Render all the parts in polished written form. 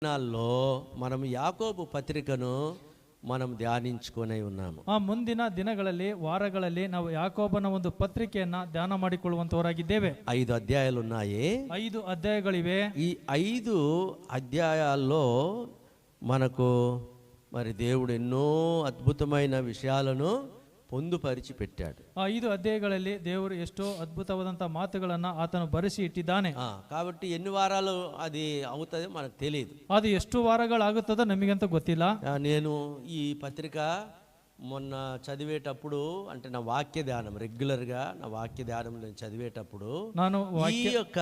దినాల్లో మనం యాకోబు పత్రికను మనం ధ్యానించుకొని ఉన్నాము. ಆ ಮುಂದಿನ ದಿನಗಳಲ್ಲಿ ವಾರಗಳಲ್ಲಿ ನಾವು ಯಾಕೋಬನ ಒಂದು ಪತ್ರಿಕೆಯನ್ನ ಧ್ಯಾನ ಮಾಡಿಕೊಳ್ಳುವಂತವರಾಗಿದ್ದೇವೆ. 5 అధ్యాయాలు ఉన్నాయి. 5 ಅಧ್ಯಾಯಗಳಿವೆ. ఈ 5 అధ్యాయాల్లో మనకు మరి దేవుడు ఎన్నో అద్భుతమైన విషయాలను పొందుపరిచి పెట్టాడు. ಆ 5 ಅಧ್ಯಾಯಗಳಲ್ಲಿ ದೇವರು ಎಷ್ಟೋ ಅದ್ಭುತವಾದಂತಹ ಮಾತುಗಳನ್ನ ಆತನು ಬರೆಸಿ ಇಟ್ಟಿದ್ದಾನೆ. కాబట్టి ఎన్ని వారాలు అది అవుతుందో మనకు తెలియదు. ಅದು ಎಷ್ಟು ವಾರಗಳಾಗುತ್ತದೋ ನಮಗಂತೂ ಗೊತ್ತಿಲ್ಲ. నేను ఈ పత్రిక మొన్న చదివేటప్పుడు అంటే నా వాక్య ధ్యానం రెగ్యులర్గా నా వాక్య ధ్యానం నేను చదివేటప్పుడు ನಾನು ఈ యొక్క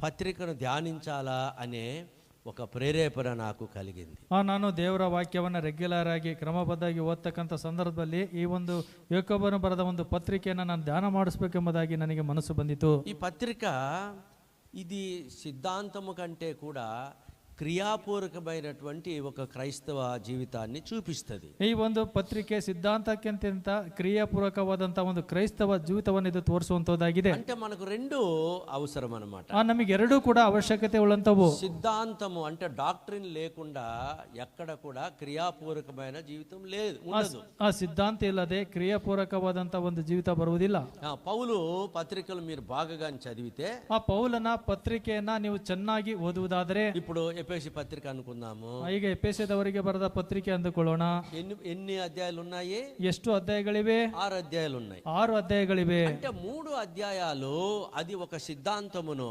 పత్రికను ధ్యానించాలా అనే ఒక ప్రేరేపణ నాకు కలిగింది. ನಾನು ದೇವರ ವಾಕ್ಯವನ್ನ ರೆಗ್ಯುಲರ್ ಆಗಿ ಕ್ರಮಬದ್ಧವಾಗಿ ಓದ್ತಕ್ಕಂಥ ಸಂದರ್ಭದಲ್ಲಿ ಈ ಒಂದು ಯಾಕೋಬನು ಬರೆದ ಒಂದು ಪತ್ರಿಕೆಯನ್ನು ನಾನು ಧ್ಯಾನ ಮಾಡಿಸಬೇಕೆಂಬುದಾಗಿ ನನಗೆ ಮನಸ್ಸು ಬಂದಿತು. ఈ పత్రిక ఇది సిద్ధాంతము కంటే కూడా క్రియాపూర్వకమైనటువంటి ఒక క్రైస్తవ జీవితాన్ని చూపిస్తుంది. ಈ ಒಂದು ಪತ್ರಿಕೆ ಸಿದ್ಧಾಂತಕ್ಕಿಂತ ಕ್ರಿಯಾಪೂರ್ವಕವಾದಂತಹ ಒಂದು ಕ್ರೈಸ್ತವ ಜೀವಿತವನ್ನು ಇದು ತೋರಿಸುವಂತದ್ದಾಗಿದೆ. అంటే మనకు రెండు అవసరం అన్నమాట. ನಮಗೆ ಎರಡೂ ಕೂಡ ಅವಶ್ಯಕತೆ ಉಳ್ಳಂತವು. సిద్ధాంతము అంటే డాక్ట్రిన్ లేకుండా ఎక్కడ కూడా క్రియాపూర్వకమైన జీవితం లేదు, ఉండదు. ಆ ಸಿದ್ಧಾಂತ ಇಲ್ಲದೆ ಕ್ರಿಯಾಪೂರ್ವಕವಾದಂತಹ ಒಂದು ಜೀವಿತ ಬರುವುದಿಲ್ಲ. పౌలు పత్రికలు మీరు బాగా చదివితే ಆ ಪೌಲನ ಪತ್ರಿಕೆಯನ್ನ ನೀವು ಚೆನ್ನಾಗಿ ಓದುವುದಾದರೆ, ఇప్పుడు ఎఫెసీ పత్రిక అనుకుందాము. ಈಗ ಎಫೆಸದವರಿಗೆ ಬರೆದ ಪತ್ರಿಕೆ ಅಂದುಕೊಳ್ಳೋಣ. ఎన్ని అధ్యాయాలు ఉన్నాయి? ಎಷ್ಟು ಅಧ್ಯಾಯಗಳಿವೆ? 6 అధ్యాయాలు ఉన్నాయి. 6 అధ్యాయಗಳಿವೆ. అంటే 3 అధ్యాయాలు అది ఒక సిద్ధాంతమును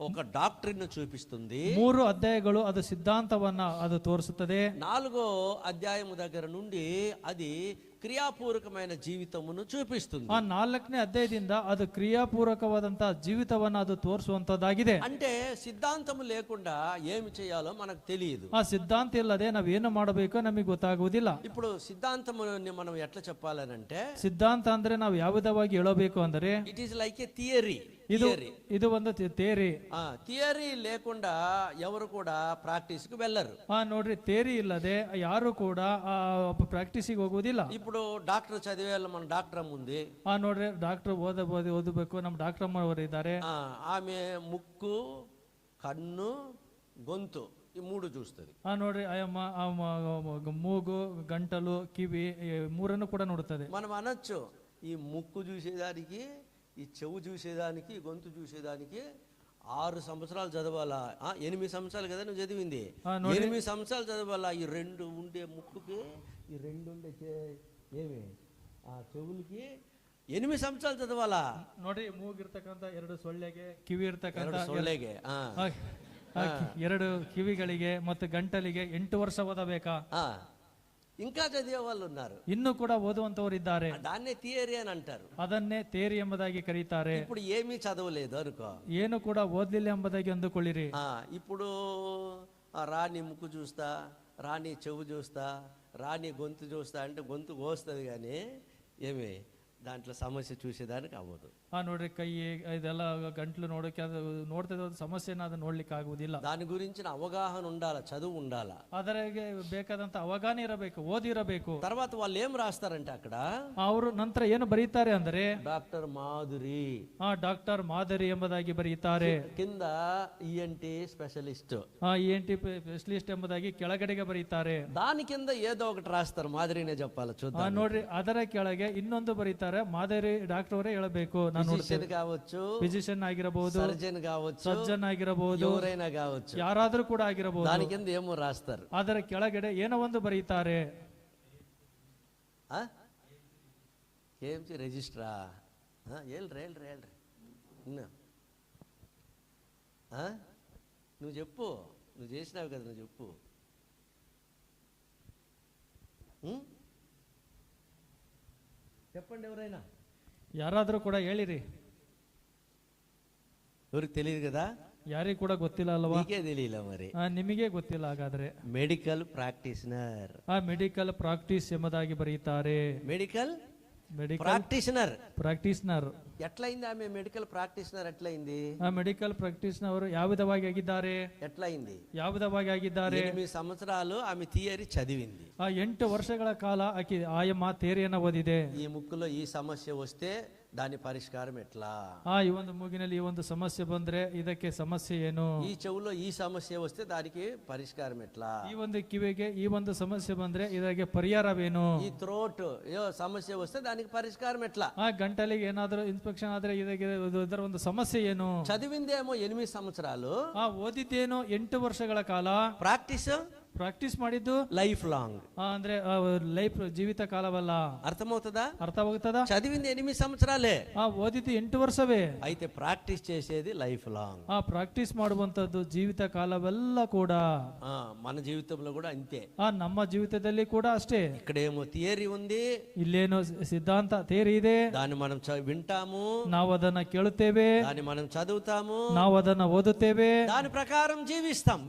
ఒక డాక్టరీని చూపిస్తుంది. 3 అధ్యాయಗಳು ಅದು ಸಿದ್ಧಾಂತವನ್ನ ಅದು ತೋರಿಸುತ್ತದೆ. 4వ అధ్యాయము దగ్గర నుండి అది క్రియాపూర్వకమైన జీవితమును చూపిస్తుంది. ಆ 4ನೇ ಅಧ್ಯಾಯದಿಂದ ಅದು ಕ್ರಿಯಾಪೂರ್ವಕವಾದಂತಹ ಜೀವಿತವನ್ನ ಅದು ತೋರಿಸುವಂತದ್ದಾಗಿದೆ. అంటే సిద్ధాంతము లేకుండా ఏమి చేయాలో మనకు తెలియదు. ಆ ಸಿದ್ಧಾಂತ ಇಲ್ಲದೆ ನಾವೇನು ಮಾಡಬೇಕೋ ನಮಗೆ ಗೊತ್ತಾಗುವುದಿಲ್ಲ. ఇప్పుడు సిద్ధాంతముని మనం ఎట్లా చెప్పాలనంటే, ಸಿದ್ಧಾಂತ ಅಂದ್ರೆ ನಾವು ಯಾವ ವಿಧವಾಗಿ ಹೇಳಬೇಕು ಅಂದರೆ, it is like A theory. ಇದು ಒಂದು ಥಿಯರಿ. థియరీ లేకుండా ఎవరు కూడా ప్రాక్టీస్ కు వెళ్ళరు. ನೋಡ್ರಿ, ಥಿಯರಿ ಇಲ್ಲದೆ ಯಾರು ಕೂಡ ಪ್ರಾಕ್ಟೀಸಿಗೆ ಹೋಗುವುದಿಲ್ಲ. ఇప్పుడు డాక్టర్ చదివే మన డాక్టర్ అమ్మ ఉంది. ನೋಡ್ರಿ, ಡಾಕ್ಟರ್ ಓದಬೇಕು. ನಮ್ಮ ಡಾಕ್ಟರ್ ಅಮ್ಮ ಅವರು ಇದ್ದಾರೆ. ఆమె ముక్కు, కన్ను, గొంతు ఈ 3 చూస్తుంది. ನೋಡ್ರಿ, ಅಯ್ಯಮ್ಮ ಮೂಗು, ಗಂಟಲು, ಕಿವಿ 3 ಕೂಡ ನೋಡುತ್ತದೆ. మనం అనొచ్చు, ఈ ముక్కు చూసేదానికి, ఈ చెవు చూసేదానికి, ఈ గొంతు చూసేదానికి 6 సంవత్సరాలు చదవాలా? 8 సంవత్సరాలు కదా నువ్వు చదివింది. 8 సంవత్సరాలు చదవాలా? ఈ 2 ఉండే ముక్కుకి, ఈ 2 ఉండే ఏమి చెవులకి 8 సంవత్సరాలు చదవాలా? ನೋಡಿ, ಮೂಗಿರ್ತಕ್ಕಂಥ 2 ಸೊಳ್ಳೆಗೆ, ಕಿವಿ ಇರ್ತಕ್ಕಂಥ ಸೊಳ್ಳೆಗೆ 2 ಕಿವಿಗಳಿಗೆ ಮತ್ತು ಗಂಟಲಿಗೆ 8 ವರ್ಷ ಓದಬೇಕಾ? ఇంకా చదివే వాళ్ళు ఉన్నారు, ಇನ್ನೂ ಕೂಡ ಓದುವಂತವರು ಇದ್ದಾರೆ. దాన్నే థియరీ అని అంటారు. ಅದನ್ನೇ ಥಿಯರಿ ಎಂಬುದಾಗಿ ಕರೀತಾರೆ. ఇప్పుడు ఏమీ చదవలేదు అనుకో, ಏನು ಕೂಡ ಓದ್ಲಿಲ್ಲ ಎಂಬುದಾಗಿ ಅಂದುಕೊಳ್ಳಿರಿ. ఇప్పుడు రాణి ముక్కు చూస్తా, రాణి చెవు చూస్తా, రాణి గొంతు చూస్తా అంటే గొంతు కోస్తుంది, కానీ ఏమి దాంట్లో సమస్య చూసేదానికి అవ్వదు. ನೋಡ್ರಿ, ಕೈ ಇದೆಲ್ಲ ಗಂಟ್ಲು ನೋಡಕ್ಕೆ ನೋಡ್ತಾ ಸಮಸ್ಯೆನ ಅದು ನೋಡ್ಲಿಕ್ಕೆ ಆಗುವುದಿಲ್ಲ. దాని గురించిన అవగాహన ఉండాల, చదువు ఉండాల, ಅದರಿಗೆ ಬೇಕಾದಂತ ಅವಗಾಹನ ಇರಬೇಕು, ಓದಿರಬೇಕು. తర్వాత వాళ్ళు ఏం రాస్తారంటే అక్కడ ಅವರು ನಂತರ ಏನು ಬರೀತಾರೆ ಅಂದರೆ, డాక్టర్ మాధురి, ಡಾಕ್ಟರ್ ಮಾದರಿ ಎಂಬುದಾಗಿ ಬರೀತಾರೆ. కింద ENT స్పెషలిస్ట్, ENT ಸ್ಪೆಷಲಿಸ್ಟ್ ಎಂಬುದಾಗಿ ಕೆಳಗಡೆಗೆ ಬರೀತಾರೆ. దాని కింద ఏదో ఒకటి రాస్తారు, మాదిరినే చెప్పాలి, చూద్దాం. ನೋಡ್ರಿ, ಅದರ ಕೆಳಗೆ ಇನ್ನೊಂದು ಬರೀತಾರೆ, ಮಾದರಿ ಡಾಕ್ಟರ್ ಅವರೇ ಹೇಳಬೇಕು. ఫిజిషియన్ కావచ్చు, ಫಿಸಿಷಿಯನ್ ಆಗಿರಬಹುದು, సర్జన్ కావచ్చు, ಸರ್ಜನ್ ಆಗಿರಬಹುದು, ఎవరైనా కావచ్చు, ಯಾರಾದ್ರೂ ಕೂಡ ಆಗಿರಬಹುದು. దాని కింద ఏమో రాస్తారు, ಅದರ ಕೆಳಗಡೆ ಏನೋ ಒಂದು ಬರೀತಾರೆ. KMC రిజిస్ట్రా ಹೇಳ್ರಿ నువ్వు చెప్పు, నువ్వు చేసినావు కదా, నువ్వు చెప్పు. చెప్పండి ఎవరైనా, ಯಾರಾದ್ರೂ ಕೂಡ ಹೇಳಿರಿ. ఎవరికి తెలియదు కదా, ಯಾರಿಗೂ ಕೂಡ ಗೊತ್ತಿಲ್ಲ ಅಲ್ವಾ? నీకే తెలియಲ್ಲ మరి, ನಿಮಗೆ ಗೊತ್ತಿಲ್ಲ. ಹಾಗಾದ್ರೆ ಮೆಡಿಕಲ್ ಪ್ರಾಕ್ಟೀಷನರ್, ಮೆಡಿಕಲ್ ಪ್ರಾಕ್ಟೀಸ್ ಎಂಬುದಾಗಿ ಬರೀತಾರೆ. ಮೆಡಿಕಲ್ ಪ್ರಾಕ್ಟೀಷನರ್ ఎట్లయింది ఆమె ಮೆಡಿಕಲ್ ಪ್ರಾಕ್ಟೀಷನರ್ ಎಟ್ಲయింది? ಮೆಡಿಕಲ್ ಪ್ರಾಕ್ಟೀಷನರ್ ಯಾವ ವಿಧವಾಗಿ ಆಗಿದ್ದಾರೆ? ఎట్లయింది? ಯಾವ ವಿಧವಾಗಿ ಆಗಿದ್ದಾರೆ? 8 సంవత్సరాలు ఆమె థియరీ చదివింది. 8 ವರ್ಷಗಳ ಕಾಲ ಆಯಮ್ಮ ಥಿಯರಿಯನ್ನು ಓದಿದೆ. ఈ ముక్కులో ఈ సమస్య వస్తే దాని పరిష్కారం ఎట్లా? ಈ ಒಂದು ಮೂಗಿನಲ್ಲಿ ಈ ಒಂದು ಸಮಸ್ಯೆ ಬಂದ್ರೆ ಇದಕ್ಕೆ ಸಮಸ್ಯೆ ಏನು? ఈ చెవులో ఈ సమస్య వస్తే దానికి పరిష్కారం ఎట్లా? ಈ ಒಂದು ಕಿವಿಗೆ ಈ ಒಂದು ಸಮಸ್ಯೆ ಬಂದ್ರೆ ಇದಕ್ಕೆ ಪರಿಹಾರವೇನು? ఈ థ్రోట్ సమస్య వస్తే దానికి పరిష్కారం ఎట్లా? ಗಂಟಲಿಗೆ ಏನಾದರೂ ಇನ್ಫೆಕ್ಷನ್ ಆದ್ರೆ ಇದಕ್ಕೆ ಇದರ ಒಂದು ಸಮಸ್ಯೆ ಏನು? చదివిందేమో 8 సంవత్సరాలు, ಓದಿದ್ದೇನೋ 8 ವರ್ಷಗಳ ಕಾಲ, ಪ್ರಾಕ್ಟೀಸ್ ಮಾಡಿದ್ದು లైఫ్ లాంగ్, ಅಂದ್ರೆ ಲೈಫ್ ಜೀವಿತ ಕಾಲವಲ್ಲ. అర్థమవుతుందా? అర్థమవుతుందా? చదివింది 8 సంవత్సరాలే, ಓದಿದ್ದು 8 ವರ್ಷವೇ, అయితే ప్రాక్టీస్ చేసేది లైఫ్ లాంగ్. ಪ್ರಾಕ್ಟೀಸ್ ಮಾಡುವಂತದ್ದು ಜೀವಿತ ಕಾಲವೆಲ್ಲ ಕೂಡ. మన జీవితంలో కూడా అంతే. ನಮ್ಮ ಜೀವಿತದಲ್ಲಿ ಕೂಡ ಅಷ್ಟೇ. ఇక్కడేమో థియరీ ఉంది, ಇಲ್ಲೇನೋ ಸಿದ್ಧಾಂತ ಥಿಯರಿ ಇದೆ, దాన్ని మనం వింటాము, ನಾವು ಅದನ್ನ ಕೇಳುತ್ತೇವೆ, దాన్ని మనం చదువుతాము, ನಾವು ಅದನ್ನ ಓದುತ್ತೇವೆ, దాని ప్రకారం జీవిస్తాం.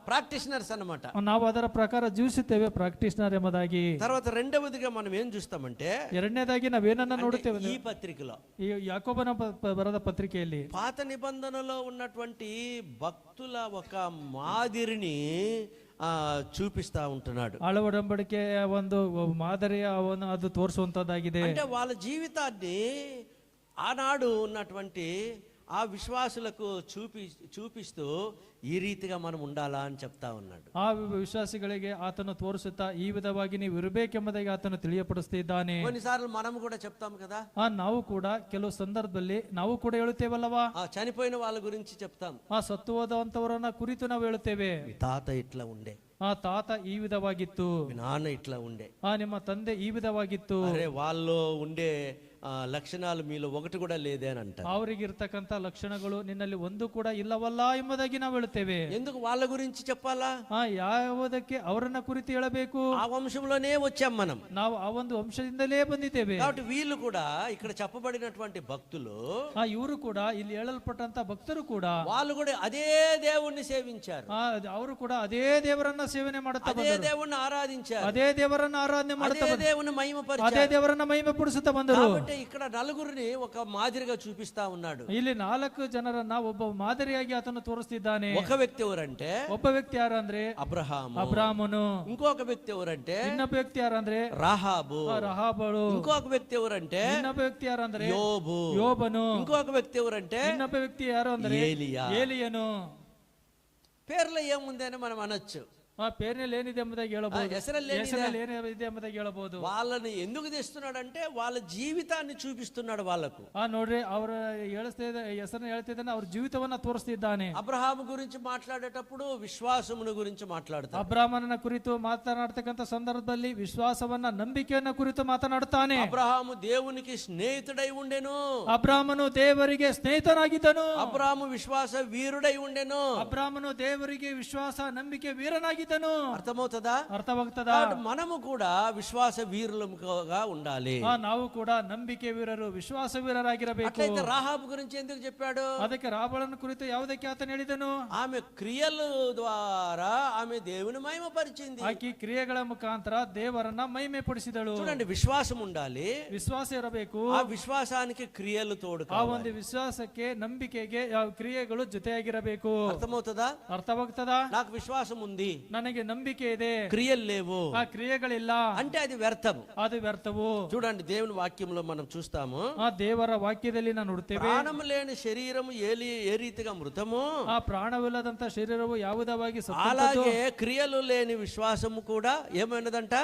ప్రాక్టీషనర్స్ అన్నమాట. ನಾವು ಅದರ ಪ್ರಕಾರ ಜೀವಿಸುತ್ತೇವೆ, ಪ್ರಾಕ್ಟೀಷನರ್ ಎಂಬುದಾಗಿ. తర్వాత రెండవదిగా మనం ఏం చూస్తామంటే, ಎರಡನೇದಾಗಿ ನಾವೇನನ್ನ ನೋಡುತ್ತೇವೆ ఈ పత్రికలో, ఈ యాకోబನ బರದ పత్రిಕೆಯಲ್ಲಿ పాత నిబంధనలో ఉన్నటువంటి భక్తుల ఒక మాదిరిని చూపిస్తా ఉంటున్నాడు. ಹಳೆ ಒಡಂಬಡಿಕೆಯ ಒಂದು ಮಾದರಿಯ ಅದು ತೋರಿಸುವಂತದ್ದಾಗಿದೆ. అంటే వాళ్ళ జీవితాన్ని ఆనాడు ఉన్నటువంటి ఆ విశ్వాసులకు చూపిస్తూ ఈ రీతిగా మనం ఉండాలా అని చెప్తా ఉన్నాడు. ಆ ವಿಶ್ವಾಸಿಗಳಿಗೆ ಆತನು ತೋರಿಸುತ್ತಾ ಈ ವಿಧವಾಗಿ ನೀವು ಇರಬೇಕೆಂಬುದಾಗಿ ಆತನು ತಿಳಿಯಪಡಿಸುತ್ತಿದ್ದಾನೆ. కొన్నిసార్లు మనం కూడా చెప్తాం కదా, ನಾವು ಕೂಡ ಕೆಲವು ಸಂದರ್ಭದಲ್ಲಿ ನಾವು ಕೂಡ ಹೇಳುತ್ತೇವಲ್ಲವಾ, చనిపోయిన వాళ్ళ గురించి చెప్తాం, ಸತ್ತು ಹೋದಂತವರನ್ನ ಕುರಿತು ನಾವು ಹೇಳುತ್ತೇವೆ. తాత ఇట్లా ఉండే, ತಾತ ಈ ವಿಧವಾಗಿತ್ತು, నాన్న ఇట్లా ఉండే, ನಿಮ್ಮ ತಂದೆ ಈ ವಿಧವಾಗಿತ್ತು, అరే వాళ్ళు ఉండే లక్షణాలు మీలో ఒకటి కూడా లేదే అని అంటారు. ಅವರಿಗಿರ್ತಕ್ಕಂಥ ಲಕ್ಷಣಗಳು ನಿನ್ನಲ್ಲಿ ಒಂದು ಕೂಡ ಇಲ್ಲವಲ್ಲ ಎಂಬುದಾಗಿ ನಾವು ಹೇಳುತ್ತೇವೆ. ఎందుకు వాళ్ళ గురించి చెప్పాలా? ಯಾವುದಕ್ಕೆ ಅವರನ್ನ ಕುರಿತು ಹೇಳಬೇಕು? ఆ వంశంలోనే వచ్చాం మనం, ನಾವು ಆ ಒಂದು ವಂಶದಿಂದಲೇ ಬಂದಿದ್ದೇವೆ. కాబట్టి వీళ్ళు కూడా ఇక్కడ చెప్పబడినటువంటి భక్తులు, ಇವರು ಕೂಡ ಇಲ್ಲಿ ಹೇಳಲ್ಪಟ್ಟಂತ ಭಕ್ತರು ಕೂಡ వాళ్ళు కూడా అదే దేవుణ్ణి సేవించారు, ಅವರು ಕೂಡ ಅದೇ ದೇವರನ್ನ ಸೇವನೆ ಮಾಡುತ್ತಾ, అదే దేవుణ్ణి ఆరాధించారు, ಅದೇ ದೇವರನ್ನ ಆರಾಧನೆ ಮಾಡುತ್ತಾ, అదే దేవుని మహిమపరిచారు, ಅದೇ ದೇವರನ್ನ ಮಹಿಮೆ ಪಡಿಸುತ್ತಾ ಬಂದರು. ఇక్కడ నలుగురిని ఒక మాదిరిగా చూపిస్తా ఉన్నాడు. ಇಲ್ಲಿ 4 ಜನರನ್ನ ಒಬ್ಬ ಮಾದರಿಯಾಗಿ ಆತನು ತೋರಿಸ್ತಿದ್ದಾನೆ. ఒక వ్యక్తి ఎవరంటే, ಒಬ್ಬ ವ್ಯಕ್ತಿ ಯಾರಂದ್ರೆ ಅಬ್ರಾಮನು. ఇంకొక వ్యక్తి ఎవరంటే, ಇನ್ನೊಬ್ಬ ವ್ಯಕ್ತಿ ಯಾರಂದ್ರೆ ರಹಾಬಳು. ఇంకొక వ్యక్తి ఎవరంటే, ಇನ್ನೊಬ್ಬ ವ್ಯಕ್ತಿ ಯಾರಂದ್ರೆ యోబను. ఇంకొక వ్యక్తి ఎవరంటే, ಇನ್ನೊಬ್ಬ ವ್ಯಕ್ತಿ ಯಾರು ಅಂದ್ರೆ ಏಲಿಯನು. పేర్లో ఏముంది అని మనం అనొచ్చు, పేరుನಲ್ಲಿ ಏನಿದೆ ಎಂಬುದಾಗಿ ಹೇಳಬಹುದು, ಹೆಸರಲ್ಲಿ ಏನಿದೆ ಎಂಬುದಾಗಿ ಹೇಳಬಹುದು. వాళ్ళని ఎందుకు తెస్తున్నాడంటే వాళ్ళ జీవితాన్ని చూపిస్తున్నాడు వాళ్ళకు. ನೋಡ್ರಿ, ಅವರ ಹೆಸರನ್ನ ಹೇಳ್ತಿದ್ದಾನೆ, ಅವ್ರ ಜೀವಿತವನ್ನ ತೋರಿಸ್ತಿದ್ದಾನೆ. అబ్రహాము గురించి మాట్లాడేటప్పుడు విశ్వాసమును గురించి మాట్లాడతాడు. ಅಬ್ರಾಮನ ಕುರಿತು ಮಾತನಾಡ್ತಕ್ಕಂಥ ಸಂದರ್ಭದಲ್ಲಿ ವಿಶ್ವಾಸವನ್ನ, ನಂಬಿಕೆಯನ್ನ ಕುರಿತು ಮಾತನಾಡುತ್ತಾನೆ. అబ్రహాము దేవునికి స్నేహితుడై ఉండెను, ಅಬ್ರಾಮನು ದೇವರಿಗೆ ಸ್ನೇಹಿತನಾಗಿದ್ದನು. అబ్రహాము విశ్వాಸ వీరుడై ఉండెను, ಅಬ್ರಾಮನು ದೇವರಿಗೆ ವಿಶ್ವಾಸ ನಂಬಿಕೆ ವೀರನಾಗಿದ್ದನು. అర్థమవుతుందా? అర్థమవుతుందా? మనము కూడా విశ్వాಸ వీరులుగా ఉండాలి. ನಾವು ಕೂಡ ನಂಬಿಕೆ ವೀರರು, ವಿಶ್ವಾಸ ವೀರರಾಗಿರಬೇಕು. అట్లయితే రాహాబు గురించి ఎందుకు చెప్పాడు? ಅದಕ್ಕೆ ರಾಬಳನ ಕುರಿತು ಯಾವುದಕ್ಕೆ ಆತನು ಹೇಳಿದನು? ఆమె క్రియల ద్వారా ఆమె దేవుని మహిమపరిచింది. ಆಕೆ ಕ್ರಿಯೆಗಳ ಮುಖಾಂತರ ದೇವರನ್ನ ಮಹಿಮೆ ಪಡಿಸಿದಳು. చూడండి, విశ్వాసం ఉండాలి, ವಿಶ್ವಾಸ ಇರಬೇಕು. ఆ విశ్వాసానికి క్రియలు తోడు ಆ ಒಂದು ವಿಶ್ವಾಸಕ್ಕೆ, ನಂಬಿಕೆಗೆ ಕ್ರಿಯೆಗಳು ಜೊತೆಯಾಗಿರಬೇಕು. అర్థమవుతుందా? ಅರ್ಥವಾಗ್ತದಾ? నాకు విశ్వాసం ఉంది, ನನಗೆ ನಂಬಿಕೆ ಇದೆ, క్రియలు లేవు, ಆ ಕ್ರಿಯೆಗಳಿಲ್ಲ అంటే అది వ్యర్థము. ಅದು ವ್ಯರ್ಥವು. చూడండి, దేవుని వాక్యంలో మనం చూస్తాము, ಆ ದೇವರ ವಾಕ್ಯದಲ್ಲಿ ನಾವು ನೋಡುತ್ತೇವೆ, ప్రాణము లేని శరీరము ఏ రీతిగా మృతము, ಆ ಪ್ರಾಣವಿಲ್ಲದಂತ ಶರೀರವು ಯಾವುದವಾಗಿ అలాగే క్రియలు లేని విశ్వాసము కూడా ఏమైనదంట?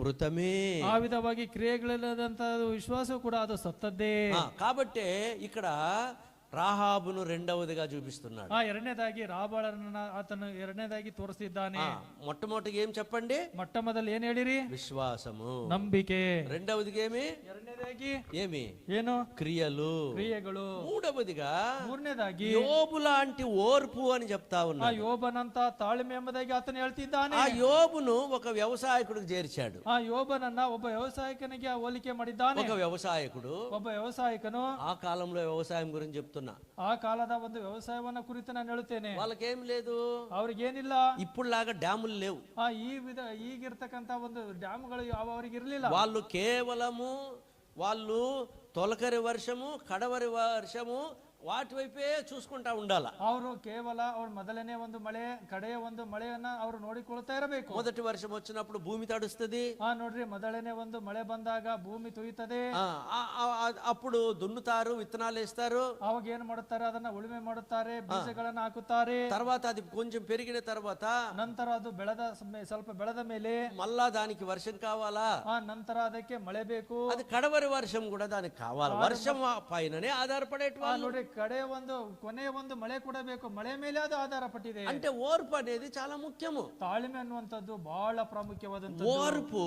మృతమే. ಆ ವಿಧವಾಗಿ ಕ್ರಿಯೆಗಳಿಲ್ಲದಂತ ವಿಶ್ವಾಸ ಕೂಡ ಅದು ಸತ್ತದ್ದೇ. కాబట్టి ఇక్కడ రాహాబును రెండవదిగా చూపిస్తున్నాడు. ಎರಡನೇದಾಗಿ ರಾಬಳರನ್ನ ಆತನು ಎರಡನೇದಾಗಿ ತೋರಿಸ್ತಿದ್ದಾನೆ. మొట్టమొదటిగా ఏం చెప్పండి? ಮೊಟ್ಟಮೊದಲು ಏನ್ ಹೇಳಿರಿ? విశ్వాసము, ನಂಬಿಕೆ. రెండవదిగా ఏమి? ಎರಡನೇದಾಗಿ ఏమి? ಏನು? క్రియలు. మూడవదిగా ಮೂರನೇದಾಗಿ యోబు లాంటి ఓర్పు అని చెప్తా ఉన్నా. ಯೋಬನಂತ ತಾಳ್ಮೆ ಎಂಬುದಾಗಿ ಆತನು ಹೇಳ್ತಿದ್ದಾನೆ. ఆ యోబును ఒక వ్యవసాయకుడికి చేర్చాడు. ಆ ಯೋಬನನ್ನ ಒಬ್ಬ ವ್ಯವಸಾಯಕನಿಗೆ ಹೋಲಿಕೆ ಮಾಡಿದ್ದಾನೆ. ఒక వ్యవసాయకుడు, ಒಬ್ಬ ವ್ಯವಸಾಯಕನು. ఆ కాలంలో వ్యవసాయం గురించి చెప్తున్నా. ಆ ಕಾಲದ ಒಂದು ವ್ಯವಸಾಯವನ್ನ ಕುರಿತು ನಾನು ಹೇಳುತ್ತೇನೆ. వాళ్ళకేం లేదు, ಅವ್ರಿಗೇನಿಲ್ಲ, ఇప్పుడులాగా డ్యాములు లేవు. ಈಗಿರ್ತಕ್ಕಂತ ಒಂದು ಡ್ಯಾಮ್ಗಳು ಅವ್ರಿಗೆ ಇರಲಿಲ್ಲ. వాళ్ళు కేవలము తొలకరి వర్షము, కడవరి వర్షము, వాటి వైపే చూసుకుంటా ఉండాల. ಅವರು ಕೇವಲ ಅವ್ರ ಮೊದಲನೇ ಒಂದು ಮಳೆ ಕಡೆಯ ಒಂದು ಮಳೆಯನ್ನ ಅವರು ನೋಡಿಕೊಳ್ತಾ ಇರಬೇಕು. మొదటి వర్షం వచ్చినప్పుడు భూమి తడుస్తుంది. ನೋಡ್ರಿ, ಮೊದಲನೇ ಒಂದು ಮಳೆ ಬಂದಾಗ ಭೂಮಿ ತುಯ್ಯುತ್ತದೆ. అప్పుడు దున్నుతారు, విత్తనాలు వేస్తారు. ಅವಾಗ ಏನ್ ಮಾಡುತ್ತಾರೆ, ಅದನ್ನ ಉಳುಮೆ ಮಾಡುತ್ತಾರೆ, ಬೀಜಗಳನ್ನ ಹಾಕುತ್ತಾರೆ. తర్వాత అది కొంచెం పెరిగిన తర్వాత ನಂತರ ಅದು ಸ್ವಲ್ಪ ಬೆಳೆದ ಮೇಲೆ మళ్ళా దానికి వర్షం కావాలా, ನಂತರ ಅದಕ್ಕೆ ಮಳೆ ಬೇಕು. అది కడవరి వర్షం కూడా దానికి కావాలి. వర్షం పైననే ఆధారపడేటి వాళ్ళు. ನೋಡಿ, ಕೊನೆಯ ಒಂದು ಮಳೆ ಕೂಡ ಬೇಕು, ಮಳೆ ಮೇಲೆ ಅದು ಆಧಾರ ಪಟ್ಟಿದೆ. అంటే ఓర్పు అనేది చాలా ముఖ్యము. ತಾಳ್ಮೆ ಅನ್ನುವಂಥದ್ದು ಬಹಳ ಪ್ರಾಮುಖ್ಯವಾದಂತ. ఓర్పు